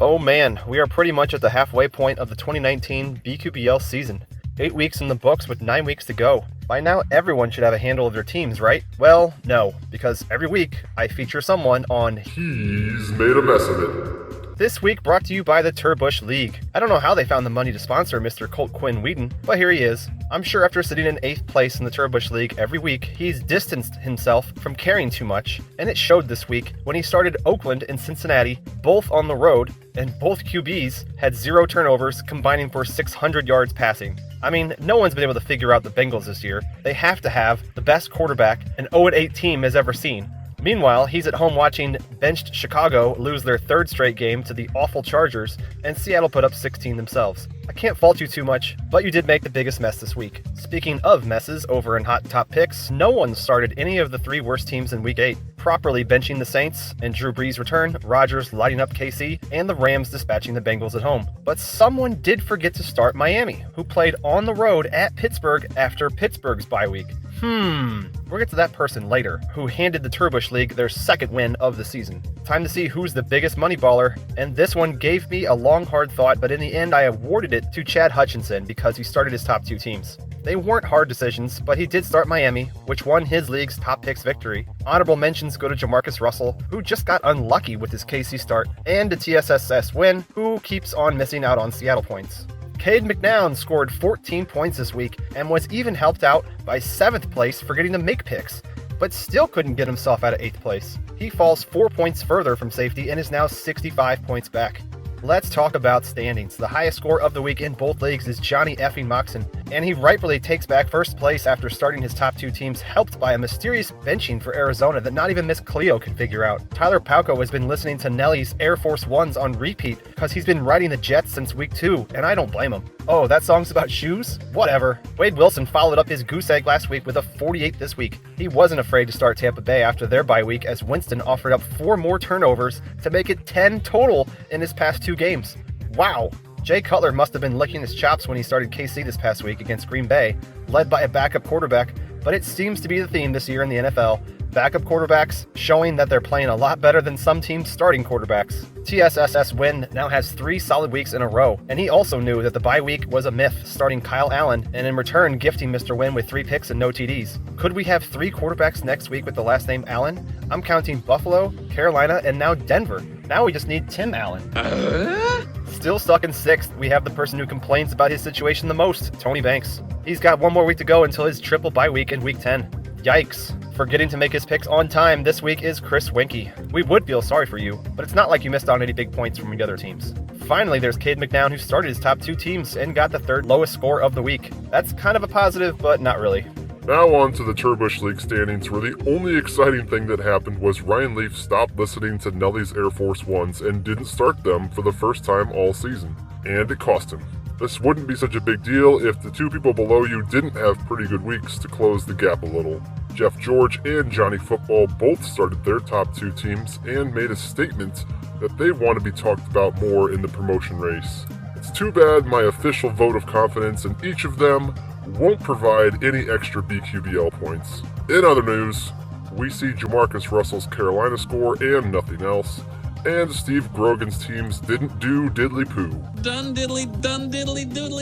Oh man, we are pretty much at the halfway point of the 2019 BQBL season. 8 weeks in the books with 9 weeks to go. By now, everyone should have a handle of their teams, right? Well, no, because every week I feature someone on He's made a mess of it. This week brought to you by the Turbush League. I don't know how they found the money to sponsor Mr. Colt Quinn Wheaton, but here he is. I'm sure after sitting in 8th place in the Turbush League every week, he's distanced himself from caring too much, and it showed this week when he started Oakland and Cincinnati, both on the road, and both QBs had 0 turnovers, combining for 600 yards passing. I mean, no one's been able to figure out the Bengals this year. They have to have the best quarterback an 0-8 team has ever seen. Meanwhile, he's at home watching benched Chicago lose their 3rd straight game to the awful Chargers, and Seattle put up 16 themselves. I can't fault you too much, but you did make the biggest mess this week. Speaking of messes over in Hot Top Picks, no one started any of the 3 worst teams in Week 8, properly benching the Saints and Drew Brees' return, Rodgers lighting up KC, and the Rams dispatching the Bengals at home. But someone did forget to start Miami, who played on the road at Pittsburgh after Pittsburgh's bye week. We'll get to that person later, who handed the Turbush League their 2nd win of the season. Time to see who's the biggest money baller, and this one gave me a long hard thought, but in the end I awarded it to Chad Hutchinson because he started his top 2 teams. They weren't hard decisions, but he did start Miami, which won his league's top picks victory. Honorable mentions go to Jamarcus Russell, who just got unlucky with his KC start, and to TSSS Win, who keeps on missing out on Seattle points. Cade McNown scored 14 points this week and was even helped out by 7th place for getting the make picks, but still couldn't get himself out of 8th place. He falls 4 points further from safety and is now 65 points back. Let's talk about standings. The highest score of the week in both leagues is Johnny effing Moxon, and he rightfully takes back 1st place after starting his top 2 teams, helped by a mysterious benching for Arizona that not even Miss Cleo can figure out. Tyler Pauco has been listening to Nelly's Air Force Ones on repeat because he's been riding the Jets since week 2, and I don't blame him. Oh, that song's about shoes? Whatever. Wade Wilson followed up his goose egg last week with a 48 this week. He wasn't afraid to start Tampa Bay after their bye week, as Winston offered up 4 more turnovers to make it 10 total in his past 2 games. Wow. Jay Cutler must have been licking his chops when he started KC this past week against Green Bay, led by a backup quarterback, but it seems to be the theme this year in the NFL. Backup quarterbacks showing that they're playing a lot better than some teams' starting quarterbacks. TSSS Win now has 3 solid weeks in a row, and he also knew that the bye week was a myth, starting Kyle Allen, and in return gifting Mr. Win with 3 picks and no TDs. Could we have 3 quarterbacks next week with the last name Allen? I'm counting Buffalo, Carolina, and now Denver. Now we just need Tim Allen. Still stuck in 6th, we have the person who complains about his situation the most, Tony Banks. He's got 1 more week to go until his triple bye week in week 10. Yikes. Forgetting to make his picks on time this week is Chris Winkie. We would feel sorry for you, but it's not like you missed on any big points from the other teams. Finally, there's Cade McNown, who started his top 2 teams and got the 3rd lowest score of the week. That's kind of a positive, but not really. Now on to the Turbush League standings, where the only exciting thing that happened was Ryan Leaf stopped listening to Nelly's Air Force Ones and didn't start them for the first time all season. And it cost him. This wouldn't be such a big deal if the 2 people below you didn't have pretty good weeks to close the gap a little. Jeff George and Johnny Football both started their top 2 teams and made a statement that they want to be talked about more in the promotion race. It's too bad my official vote of confidence in each of them won't provide any extra BQBL points. In other news, we see Jamarcus Russell's Carolina score and nothing else, and Steve Grogan's teams didn't do diddly poo. Done diddly, done diddly doodly.